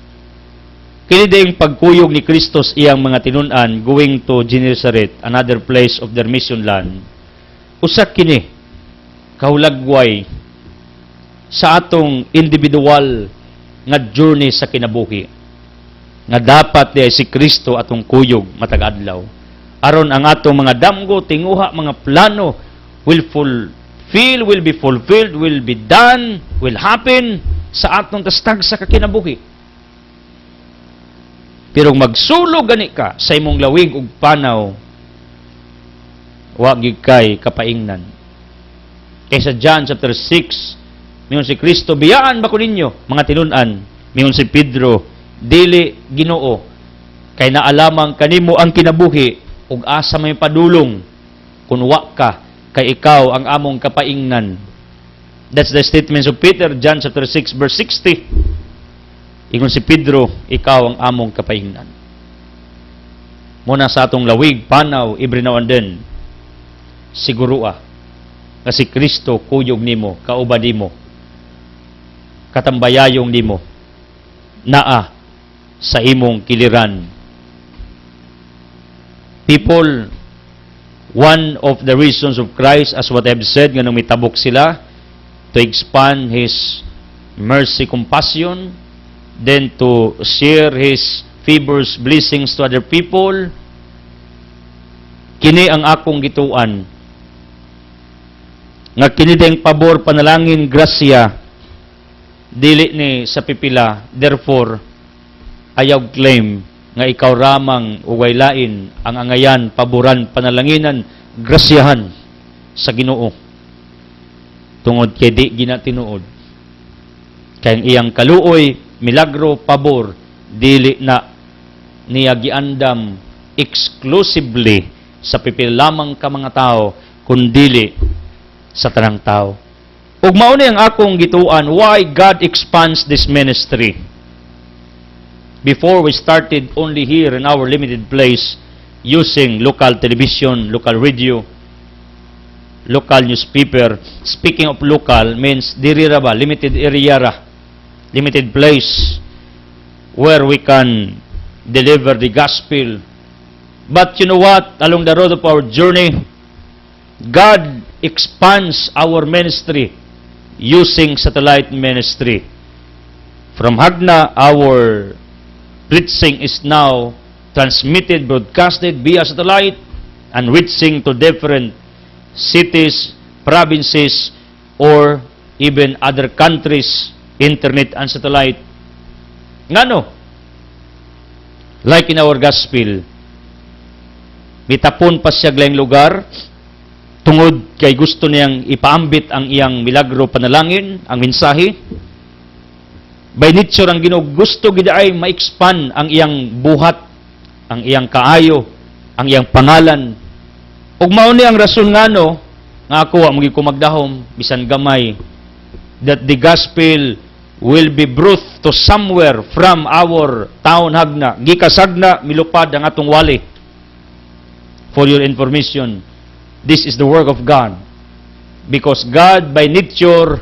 kini ding pagkuyog ni Kristo iyang mga tinun-an going to Gennesaret, another place of their mission land, usak kini kahulagway sa atong individual nga journey sa kinabuhi nga dapat di si Kristo atong kuyog matag adlaw aron ang atong mga damgo, tinguha, mga plano will be fulfilled, will be done, will happen sa atong tastag sa kakinabuhi. Pero magsulog gani ka sa imong lawig ug panaw, wa gid kay kapaingnan. Kaysa John chapter 6, mingon si Kristo, biyaan ba ko ninyo, mga tinun-an? Mingon si Pedro, dili Ginoo, kay naalamang kanimo ang kinabuhi ug asa may padulong kun wa ka kay ikaw ang among kapaingnan. That's the statements of Peter, John chapter 6 verse 60. Ingon si Pedro, ikaw ang among kapaingnan. Muna sa atong lawig, panaw, every now and then, sigurua nga si Kristo kuyog nimo, kauban nimo, katambayayong nimo, naa sa imong kiliran. People, one of the reasons of Christ, as what I've said, nga nung mitabok sila, to expand His mercy, compassion, then to share His favors, blessings to other people. Kini ang akong gituan, nga kini ding pabor, panalangin, grasya, dili ni sa pipila. Therefore, ayaw claim nga ikaw ramang uwaylain ang angayan, paboran, panalanginan, grasyahan sa Ginoo. Tungod kay di ginatinuod. Kay iyang kaluoy, milagro, pabor, dili na niya giandam exclusively sa pipil lamang ka mga tao, kundili sa tanang tao. Ug mao ni ang akong gituan, why God expands this ministry. Before we started only here in our limited place, using local television, local radio, local newspaper. Speaking of local means diri ra ba, limited area ra, limited place where we can deliver the gospel. But you know what? Along the road of our journey, God expands our ministry using satellite ministry. From Hagna, our preaching is now transmitted, broadcasted via satellite and reaching to different cities, provinces, or even other countries, internet and satellite. Ngano? Like in our gospel, mitapon pa siya glayang lugar, tungod kay gusto niyang ipaambit ang iyang milagro panalangin, ang mensahe. By nature, ang Ginoo gusto gid ay ma-expand ang iyang buhat, ang iyang kaayo, ang iyang pangalan. Ug mao ni ang rason ngano nga ako wa magi kumagdahom bisan gamay, that the gospel will be brought to somewhere from our town hagna, gikasagna milupad ang atong wali. For your information, this is the work of God, because God by nature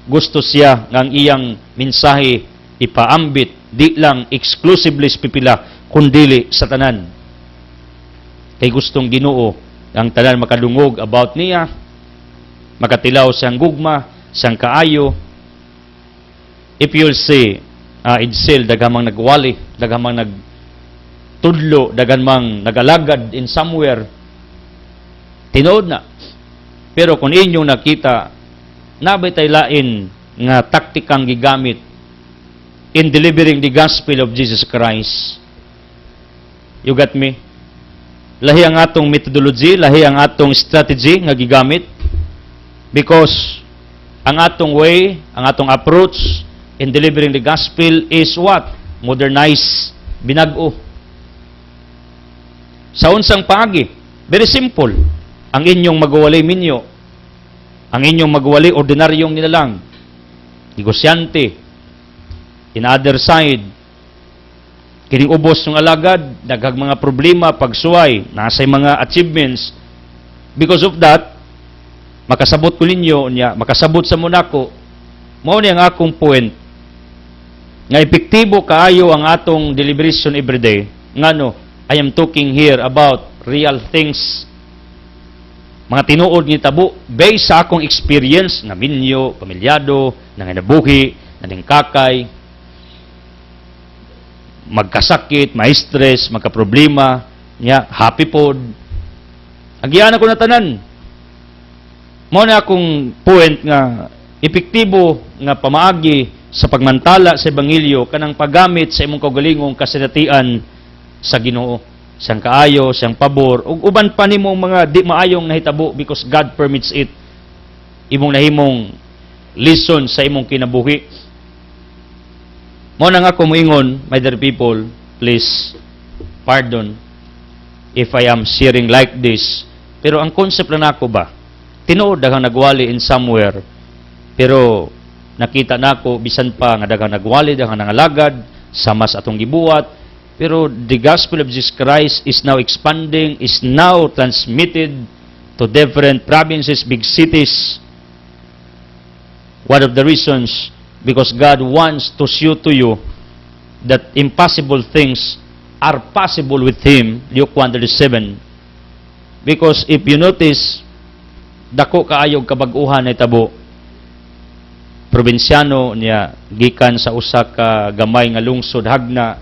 gusto siya ng iyang mensahe ipaambit di lang exclusively sa pipila kundili sa tanan. Kay gustong Ginoo ang tanan makadungog about niya, makatilaw siyang gugma, siyang kaayo. If you'll say, Edsel, dagamang nagwali, dagamang nagtudlo, dagamang nagalagad in somewhere, tinood na. Pero kung inyong nakita, nabay tay lain nga taktikang gigamit in delivering the gospel of Jesus Christ. You got me? Lahi ang atong methodology, lahi ang atong strategy nga gigamit, because ang atong way, ang atong approach in delivering the gospel is what? Modernize, binag-o. Sa unsang paagi, very simple. Ang inyong magwali minyo, ang inyong magwali ordinaryong nilalang, negosyante. In other side, kining ubos ng alagad, daghang mga problema, pagsuway, nasa'y mga achievements. Because of that, makasabot ko ninyo niya, makasabot sa munako, mao ni ang akong point, nga epektibo kaayo ang atong deliberation everyday. Ngano, I am talking here about real things. Mga tinuod ni tabo, based sa akong experience, na minyo, pamilyado, nanginabuhi, naningkakay, magkasakit, ma-stress, magka-problema, niya, happy pod. Agiana ko na tanan. Mao na akong point nga epektibo nga pamaagi sa pagmantala sa ebanghelyo kanang paggamit sa imong kaugalingong kasinatian sa Ginoo, siyang kaayo, siyang pabor, ug uban pa nimo mga di maayong nahitabo because God permits it. Imong nahimong lesson sa imong kinabuhi. Mao na nga ako moingon, my dear people, please pardon if I am sharing like this. Pero ang concept na nako ba, tinuod daghang nagwali in somewhere, pero nakita nako bisan pa nga daghang nagwali, daghang nangalagad, sama sa atong gibuhat, pero the gospel of Jesus Christ is now expanding, is now transmitted to different provinces, big cities. One of the reasons, because God wants to show to you that impossible things are possible with Him, Luke 1:37. Because if you notice, dako kaayog kabag-uhan na tabo, probinsyano niya, gikan sa usa ka gamay nga lungsod hagna,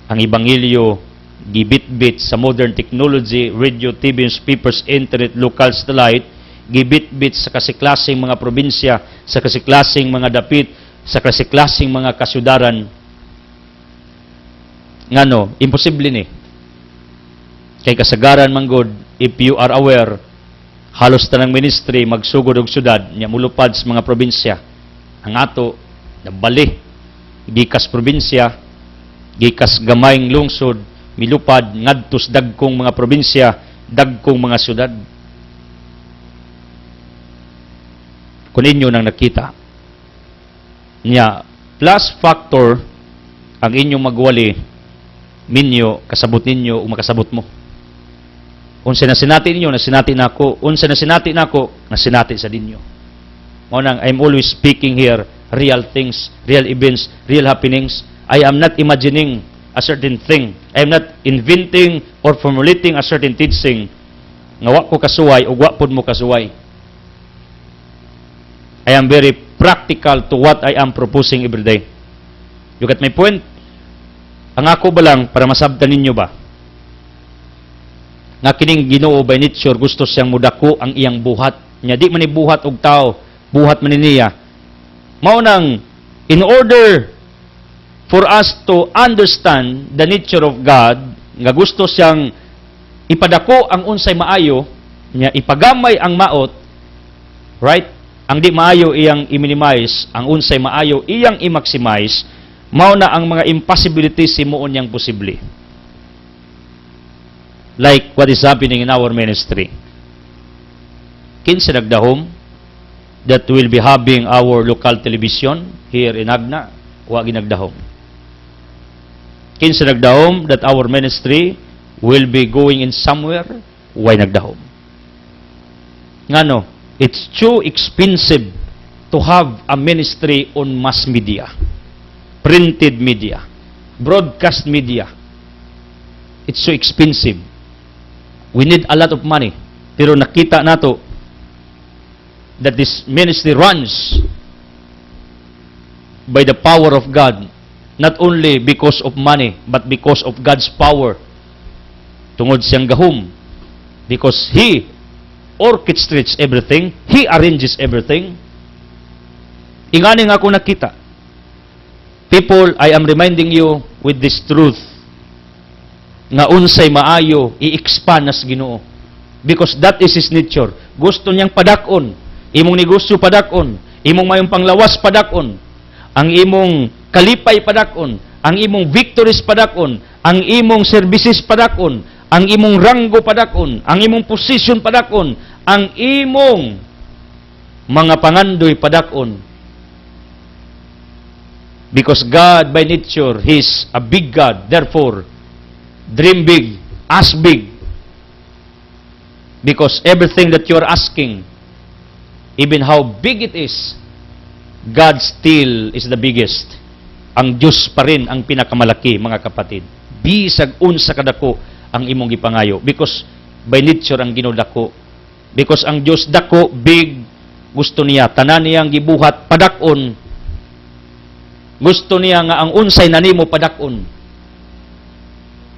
ang ebanghelyo gibitbit sa modern technology, radio, TV, newspapers, internet, local satellite, gibitbit sa kasiklasing mga probinsya, sa kasiklasing mga dapit, sa kasiklasing mga kasyudaran. Ngano, imposible ni. Kay kasagaran manggod, if you are aware, halos tanang ministry magsugod og syudad nya mulupad sa mga probinsya. Ang ato nabali gikas probinsya, gikas gamayng lungsod, milupad ngadto sa dagkong mga probinsya, dagkong mga syudad. Kung inyo nang nakita nya plus factor ang inyong magwali minyo, kasabot ninyo o makasabot mo. Unsa na sinati ninyo, nasinati nako. Unsa na sinati nako, nasinati sa dinyo. Mao nang I'm always speaking here real things, real events, real happenings. I am not imagining a certain thing. I am not inventing or formulating a certain teaching nga wa ko kasuway o wa pod mo kasuway. I am very practical to what I am proposing every day. You get my point? Ang ako ba lang, para masabtan ninyo ba, nga kining Ginoo by nature gusto siyang mudako ang iyang buhat nya, di man ni buhat og tao, buhat man niya. Mao nang in order for us to understand the nature of God, nga gusto siyang ipadako ang unsay maayo nya, ipagamay ang maot, right? Ang di maayo iyang i-minimize, ang unsay maayo iyang i-maximize. Mao na ang mga impossibilities himuon yang posible. Like what is happening in our ministry. kinsa nagdahom that will be having our local television here in Agna, wa ginagdahom. Kinsa nagdahom that our ministry will be going in somewhere, why nagdahom. Ngano, it's too expensive to have a ministry on mass media, printed media, broadcast media. It's so expensive. We need a lot of money. Pero nakita nato that this ministry runs by the power of God, not only because of money, but because of God's power. Tungod siyang gahom. Because He orchestrates everything. He arranges everything. Ingani nga ako nakita. People, I am reminding you with this truth, nga unsay maayo i-expand nas Ginoo, because that is His nature. Gusto niyang padakon, imong negosyo padakon, imong mayong panglawas padakon, ang imong kalipay padakon, ang imong victories padakon, ang imong services padakon, ang imong ranggo padakon, ang imong position padakon, ang imong mga pangandoy padakon. Because God by nature, He's a big God. Therefore, dream big, ask big. Because everything that you're asking, even how big it is, God still is the biggest. Ang Diyos pa rin ang pinakamalaki, mga kapatid. Bisag unsa kadako ang imong gipangayo. Because by nature ang Ginoo dako. Because ang Diyos dako, big, gusto niya, tanan niyang gibuhat, padakon. Gusto niya nga ang unsay nanimo padakon.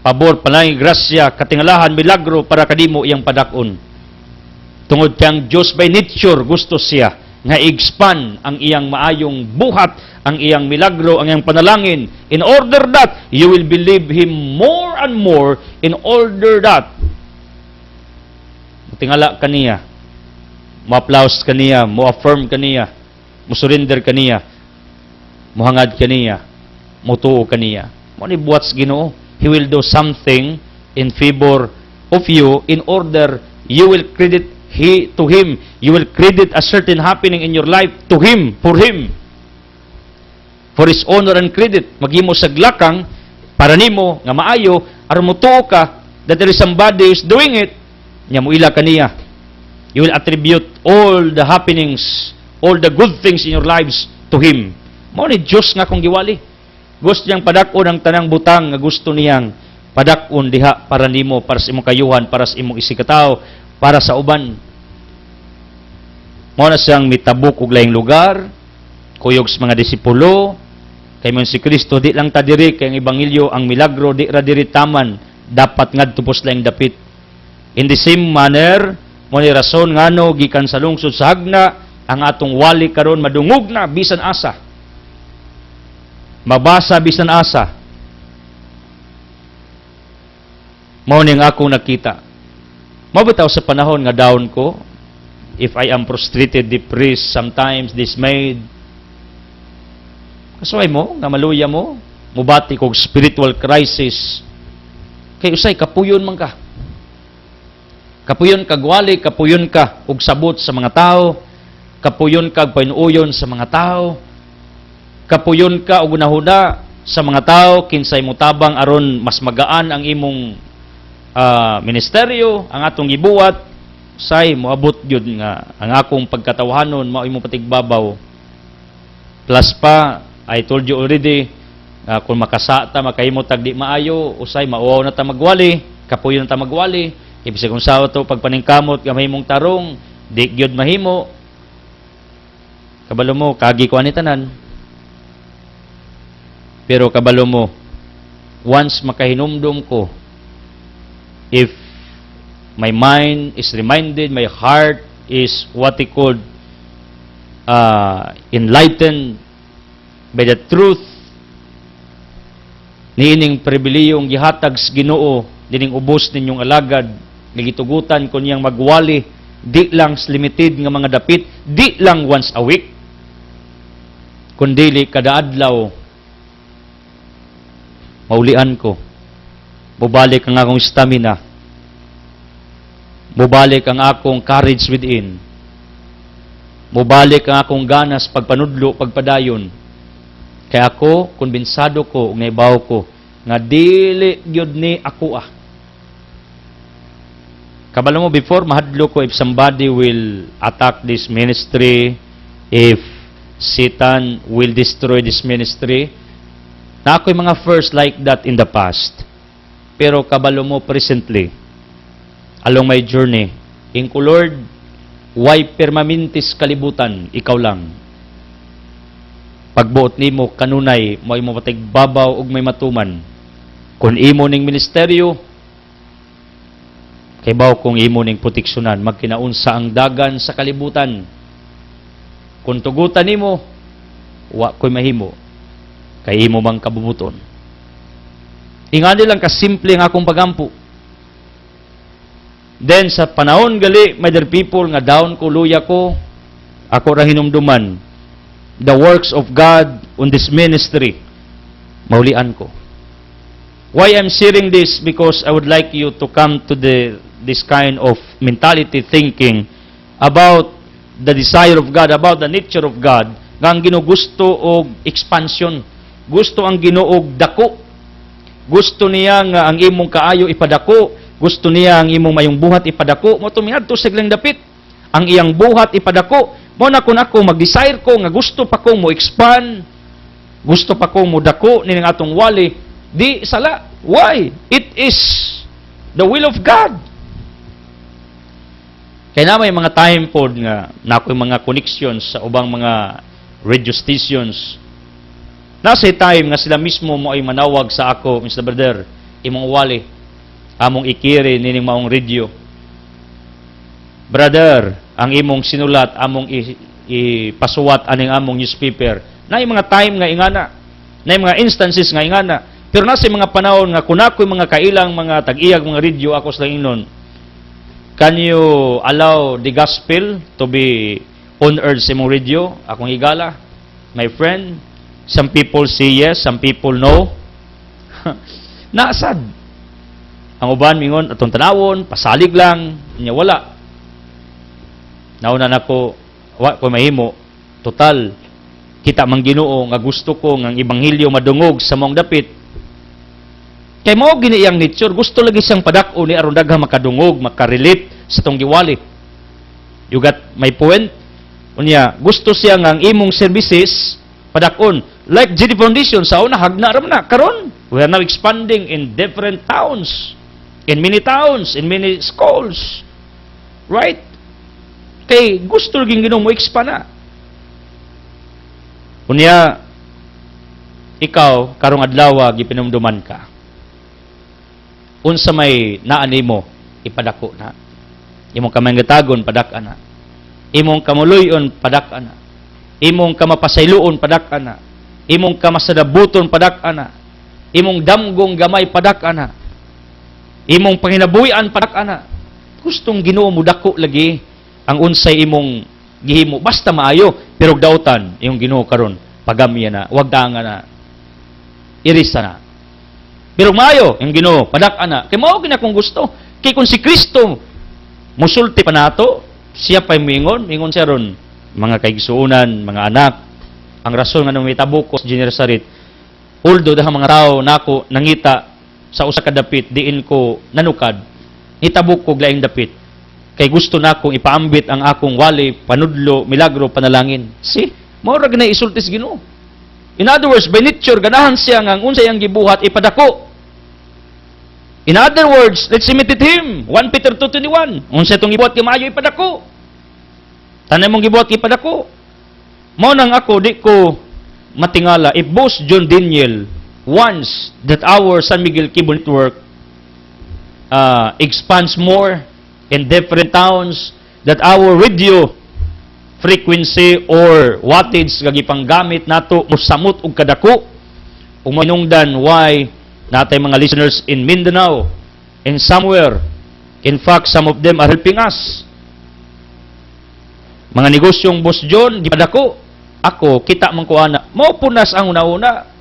Pabor, panangin, grasya, katingalahan, milagro para kadimo iyang padakon. Tungod kang Diyos by nature, gusto siya nga expand ang iyang maayong buhat, ang iyang milagro, ang iyang panalangin, in order that you will believe Him more and more, in order that tingala kaniya, mo-applause kaniya, mo-affirm kaniya, mo-surrender kaniya, muhangad kaniya, mutuo kaniya. Mo ni buwats Ginoo, He will do something in favor of you in order you will credit to Him. You will credit a certain happening in your life to Him, for Him. For His honor and credit. Maghimo sa glakang para nimo nga maayo, aron mutuo ka that there is somebody who is doing it, nya muila kaniya. You will attribute all the happenings, all the good things in your lives to Him. Mao ni Diyos nga kung giwali. Gusto niyang padakon ang tanang butang nga gusto niyang padakon diha para nimo, para sa imong kayuhan, para sa imong isikataw, para sa uban. Mao na siyang mitabok og laing lugar, kuyog sa mga disipulo, kay mon si Kristo di lang ta diri kay ang ebanghelyo, ang milagro di ra diri taman, dapat ngadto pos laing dapit. In the same manner, mo ni rason ngano gikan sa lungsod sa Hagna, ang atong wali karon madungog na bisan asa. Mabasa bisan asa. Mao ning akong nakita. Mabitaw sa panahon nga down ko, if I am frustrated, depressed, sometimes dismayed. Kasuway mo, nga maluya mo, mubati kog spiritual crisis. Kay usay kapuyon man ka. Kapuyon kag wali, kapuyon ka og sabot sa mga tao, kapuyon kag painuyon sa mga tao. Kapuyon ka o gunahuna sa mga tao, kinsay mutabang aron mas magaan ang imong ministeryo, ang atong gibuhat, say moabot yun nga ang akong pagkatawahanon, mao imong patigbabaw. Plus pa, I told you already, kung makasata, makahimot tag di maayo, usay mauwaw na ta magwali, kapuyon na ta magwali, ibig kung sao to pagpaningkamot, gamay mong tarong, di gyud mahimo. Kabalo mo, kagi ko ani tanan. Pero kabalo mo, once makahinumdum ko, if my mind is reminded, my heart is what they called enlightened by the truth, niining pribiliyong gihatag sa Ginoo, dining ubos ninyong alagad, nagitugutan ko niyang magwali, di lang limited nga mga dapit, di lang once a week, kundili kada adlaw, maulian ko. Mubalik ang akong stamina. Mubalik ang akong courage within. Mubalik ang akong ganas pagpanudlo, pagpadayon. Kaya ako, konbinsado ko, nga ibaw ko, nga dili gyud ni ako ah. Kabalo mo before, mahadlo ko if somebody will attack this ministry, if Satan will destroy this ministry. Na ako'y mga first like that in the past. Pero kabalo mo presently, along my journey, Inko Lord, why permanentes kalibutan, ikaw lang. Pagbuot nimo kanunay, may mamatay babaw ug may matuman. Kung imo ning ministeryo, kay baw kung imo ning proteksyonan, magkinaunsa ang dagan sa kalibutan. Kung tugutan nimo, wa ko'y mahimo, kay imo mang kabubuton. Ingani lang kasimple ang akong pagampo. Then sa panahon gali, my dear people, nga down ko, luya ko, ako ra hinumduman the works of God on this ministry. Maulian ko. Why I'm sharing this? Because I would like you to come to this kind of mentality thinking about the desire of God, about the nature of God, nga ang ginugusto og expansion. Gusto ang Ginoo og dako. Gusto niya nga ang imong kaayo ipadako. Gusto niya ang imong mayong buhat ipadako. Mo tumiadto siglang dapit. Ang iyang buhat ipadako. Mo na kun ako mag-desire ko nga gusto pa ko mo expand. Gusto pa ko mo dako ning atong wali. Di sala. Why? It is the will of God. Kaya na may mga time pod nga na ako'y mga connections sa ubang mga radio stations. Nasa time nga sila mismo mo ay manawag sa ako, Mr. Brother, imong wali, among ikiri nining maong radio. Brother, ang imong sinulat, among ipasuwat aning among newspaper. Na yung mga time nga ingana, na yung mga instances nga ingana. Pero nasa mga panahon nga kung ako'y mga kailang mga tag-iyag mga radio ako sa ingnon, can you allow the gospel to be on earth sa imong radio? Akong higala, my friend. Some people say yes, some people no. Naasad. Ang uban mingon atong tanawon, pasalig lang, nya wala. Nauna nako, wa ko mahimo. Total, kita man Ginoo nga gusto ko nga ang ebanghelyo madungog sa mong dapit. Kay mao gini iyang nature, gusto lagi siyang padak-o ni aron daghang makadungog, makarelate sa tong giwali. You got my point? Unya, gusto siya nga ang imong services padak-on. Like GD Foundation sa una hagna ra man na karon. We are now expanding in different towns, in many towns, in many schools. Right? Kay gusto lagi Ginoo mo expand na. Unya, ikaw karong adlaw gipinumduman ka. Unsa may naani mo ipadako na. Imong kamangatagon padak-an na. Imong kamuloy-on padak-an na. Imong kamapasayloon padak-an na. Imong kamasadabuton padak-an na. Imong damgong gamay padak-an na. Imong panginabuhian padak-an na. Gustong Ginoo mo dako lagi ang unsay imong gihimo basta maayo pero dautan imong Ginoo karon pagamya na, wag danga na. Irisa na. Pero maayo yung Ginoo padak-an na. Kay mao gina kung gusto. Kay kung si Kristo musulti pa nato, siya pa'y mingon siya ron, mga kaigsuunan, mga anak, ang rason nga nung itabukos, Gennesaret, although dahang mga tao nako nangita sa usa ka dapit, diin ko nanukad, itabuk ko laing dapit, kay gusto na akong ipaambit ang akong wali, panudlo, milagro, panalangin. See? Maurag na isultis Ginoo. In other words, by nature, ganahan siya nga ang unsay ang gibuhat, ipadako. In other words, let's imitate him. 1 Peter 2:21. Unsa itong gibuhat kay maayo ipadako. Tanay mong gibuhat kay ipadako. Mao nang ako di ko matingala if both John Daniel wants that our San Miguel Cable Network expands more in different towns, that our radio frequency or wattage gagipanggamit nato musamot og kadako ug manungdan why natay mga listeners in Mindanao and somewhere. In fact, some of them are helping us. Mga negosyong Boss John, gipadako. Ako, kita man ko ana. Mao punas ang una-una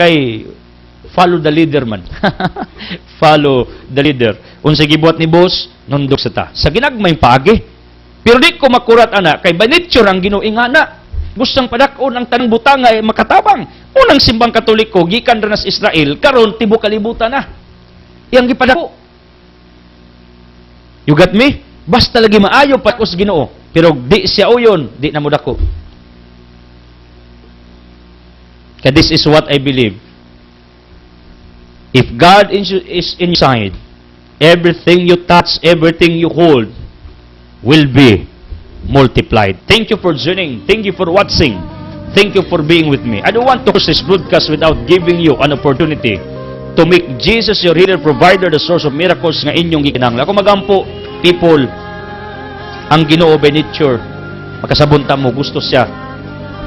kay follow the leader man. Follow the leader. Unsa gibuhat ni Boss, nundok sa ta. Sa ginagmay paagi. Pero di ko makurat ana kay by nature ang Ginoo ingana. Gustang padakon ang tanang butanga ay makatabang. Unang simbang Katoliko gikan ra nas Israel karon tibuok kalibutan na. Iyang gipadako. You got me? Basta lagi maayo pa ko sa Ginoo. Pero di siya uyon, di na mo dako. Kaya this is what I believe. If God is inside, everything you touch, everything you hold, will be multiplied. Thank you for joining. Thank you for watching. Thank you for being with me. I don't want to close this broadcast without giving you an opportunity to make Jesus your healer, provider, the source of miracles nga inyong gikinahanglan. Kung magampo, people, ang Ginoo by nature, makasabunta mo, gusto siya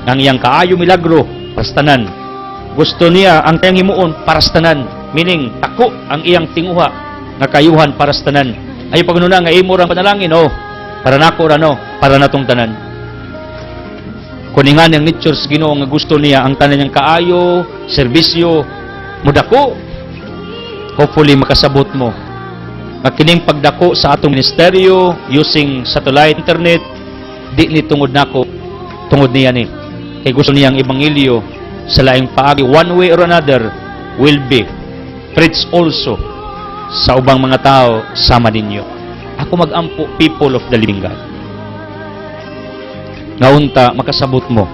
ang iyang kaayo milagro, parastanan. Gusto niya ang kayang himuon, parastanan. Meaning, tako ang iyang tinguha, nga kayuhan, parastanan. Ay pagununa nga imo rang panalangin, para nako ra para natong tanan. Kuningan ang nature sa Ginoo nga gusto niya ang tanan niyang kaayo, serbisyo, mudako. Hopefully makasabot mo. Makining pagdako sa atong ministeryo using satellite internet, di ni tungod nako, tungod niya ni. Kay gusto niyang ebanghelyo sa laing paagi, one way or another, will be preached also sa ubang mga tao sama ninyo. Ako magampo, people of the living God. Ngaunta, makasabot mo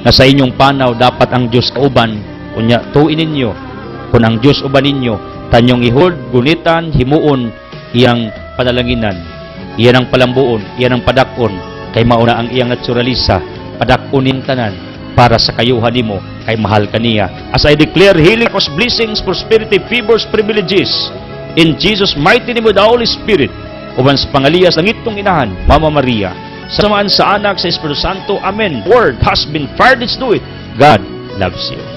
na sa inyong panaw dapat ang Diyos kauban, kunya tuin ninyo, kung ang Diyos uban ninyo, tanyong ihold, gunitan, himuon, iyang panalanginan, iyan ang palambuon, iyan ang padakon, kay mauna ang iyang naturalisa, padakunin tanan, para sa kayuhan nimo, kay mahal kaniya. As I declare healing, blessings, prosperity, favors, privileges, in Jesus' mighty name with the Holy Spirit, uban sa pangaliyas ng itong inahan, Mama Maria, sa samaan sa anak, sa Espiritu Santo, Amen. Word has been fired, let's do it. God loves you.